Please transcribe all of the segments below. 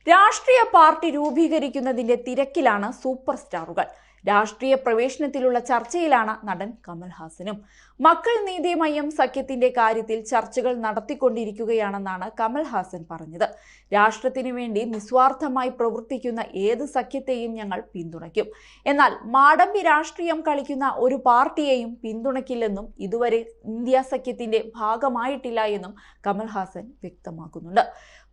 രാഷ്ട്രീയ പാർട്ടി രൂപീകരിക്കുന്നതിന്റെ തിരക്കിലാണ് സൂപ്പർ സ്റ്റാറുകൾ. രാഷ്ട്രീയ പ്രവേശനത്തിലുള്ള ചർച്ചയിലാണ് നടൻ കമൽഹാസനും. മക്കൾ നീതി മയ്യം സഖ്യത്തിന്റെ കാര്യത്തിൽ ചർച്ചകൾ നടത്തിക്കൊണ്ടിരിക്കുകയാണെന്നാണ് കമൽഹാസൻ പറഞ്ഞത്. രാഷ്ട്രത്തിനു വേണ്ടി നിസ്വാർത്ഥമായി പ്രവർത്തിക്കുന്ന ഏത് സഖ്യത്തെയും ഞങ്ങൾ പിന്തുണയ്ക്കും. എന്നാൽ മാടമ്പി രാഷ്ട്രീയം കളിക്കുന്ന ഒരു പാർട്ടിയെയും പിന്തുണയ്ക്കില്ലെന്നും ഇതുവരെ ഇന്ത്യ സഖ്യത്തിന്റെ ഭാഗമായിട്ടില്ല എന്നും കമൽഹാസൻ വ്യക്തമാക്കുന്നുണ്ട്.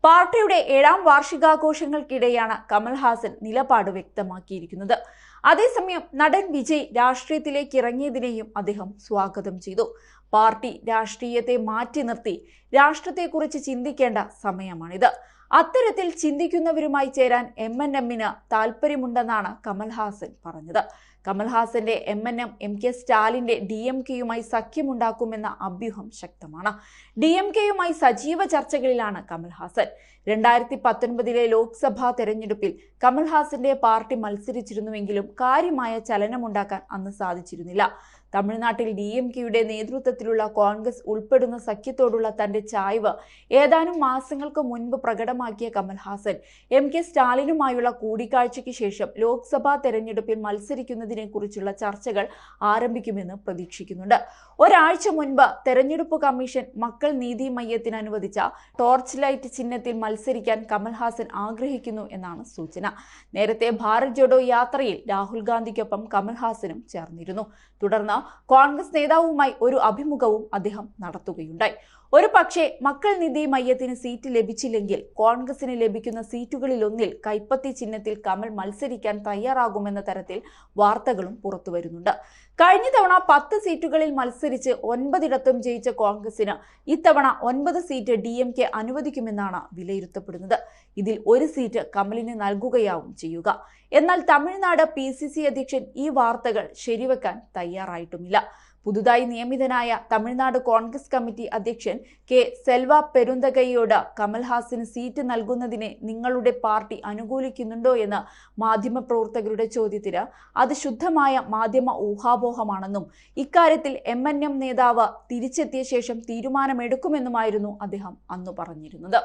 പാർട്ടിയുടെ 7ാം വാർഷികാഘോഷങ്ങൾക്കിടെയാണ് കമൽഹാസൻ നിലപാട് വ്യക്തമാക്കിയിരിക്കുന്നത്. അതേസമയം നടൻ വിജയ് രാഷ്ട്രീയത്തിലേക്ക് ഇറങ്ങിയതിനെയും അദ്ദേഹം സ്വാഗതം ചെയ്തു. പാർട്ടി രാഷ്ട്രീയത്തെ മാറ്റി നിർത്തി രാഷ്ട്രത്തെക്കുറിച്ച് ചിന്തിക്കേണ്ട സമയമാണിത്. അത്തരത്തിൽ ചിന്തിക്കുന്നവരുമായി ചേരാൻ MNM-ന് താല്പര്യമുണ്ടെന്നാണ് കമൽഹാസൻ പറഞ്ഞത്. കമൽഹാസന്റെ MNM MK സ്റ്റാലിന്റെ DMK-യുമായി സഖ്യമുണ്ടാക്കുമെന്ന അഭ്യൂഹം ശക്തമാണ്. DMK-യുമായി സജീവ ചർച്ചകളിലാണ് കമൽഹാസൻ. 2019 ലോക്സഭാ തെരഞ്ഞെടുപ്പിൽ കമൽഹാസന്റെ പാർട്ടി മത്സരിച്ചിരുന്നുവെങ്കിലും കാര്യമായ ചലനമുണ്ടാക്കാൻ അന്ന് സാധിച്ചിരുന്നില്ല. തമിഴ്നാട്ടിൽ DMK-യുടെ നേതൃത്വത്തിലുള്ള കോൺഗ്രസ് ഉൾപ്പെടുന്ന സഖ്യത്തോടുള്ള തന്റെ ചായ്വ് ഏതാനും മാസങ്ങൾക്ക് മുൻപ് പ്രകടമാക്കിയ കമൽഹാസൻ MK സ്റ്റാലിനുമായുള്ള കൂടിക്കാഴ്ചയ്ക്ക് ശേഷം ലോക്സഭാ തെരഞ്ഞെടുപ്പിൽ മത്സരിക്കുന്നതിനെ കുറിച്ചുള്ള ചർച്ചകൾ ആരംഭിക്കുമെന്ന് പ്രതീക്ഷിക്കുന്നുണ്ട്. ഒരാഴ്ച മുൻപ് തെരഞ്ഞെടുപ്പ് കമ്മീഷൻ മക്കൾ നീതി മയ്യത്തിന് അനുവദിച്ച ടോർച്ച് ലൈറ്റ് ചിഹ്നത്തിൽ മത്സരിക്കാൻ കമൽഹാസൻ ആഗ്രഹിക്കുന്നു എന്നാണ് സൂചന. നേരത്തെ ഭാരത് ജോഡോ യാത്രയിൽ രാഹുൽ ഗാന്ധിക്കൊപ്പം കമൽഹാസനും ചേർന്നിരുന്നു. തുടർന്ന് കോൺഗ്രസ് നേതാവുമായി ഒരു അഭിമുഖവും അദ്ദേഹം നടത്തുകയുണ്ടായി. ഒരു പക്ഷേ മക്കൾ നീതി മയ്യത്തിന് സീറ്റ് ലഭിച്ചില്ലെങ്കിൽ കോൺഗ്രസിന് ലഭിക്കുന്ന സീറ്റുകളിലൊന്നിൽ കൈപ്പത്തി ചിഹ്നത്തിൽ കമൽ മത്സരിക്കാൻ തയ്യാറാകുമെന്ന തരത്തിൽ വാർത്തകളും പുറത്തുവരുന്നുണ്ട്. കഴിഞ്ഞ തവണ 10 സീറ്റുകളിൽ മത്സരിച്ച് 9 ജയിച്ച കോൺഗ്രസിന് ഇത്തവണ 9 സീറ്റ് DMK അനുവദിക്കുമെന്നാണ് വിലയിരുത്തപ്പെടുന്നത്. ഇതിൽ ഒരു സീറ്റ് കമലിന് നൽകുകയാവും ചെയ്യുക. എന്നാൽ തമിഴ്നാട് PCC അധ്യക്ഷൻ ഈ വാർത്തകൾ ശരിവെക്കാൻ തയ്യാറായിട്ടുമില്ല. പുതുതായി നിയമിതനായ തമിഴ്നാട് കോൺഗ്രസ് കമ്മിറ്റി അധ്യക്ഷൻ K. സെൽവ പെരുന്തകൈയോട് കമൽഹാസന് സീറ്റ് നൽകുന്നതിനെ നിങ്ങളുടെ പാർട്ടി അനുകൂലിക്കുന്നുണ്ടോ എന്ന മാധ്യമപ്രവർത്തകരുടെ ചോദ്യത്തിന് അത് ശുദ്ധമായ മാധ്യമ ഊഹാപോഹമാണെന്നും ഇക്കാര്യത്തിൽ MNM നേതാവ് തിരിച്ചെത്തിയ ശേഷം തീരുമാനമെടുക്കുമെന്നുമായിരുന്നു അദ്ദേഹം അന്ന് പറഞ്ഞിരുന്നത്.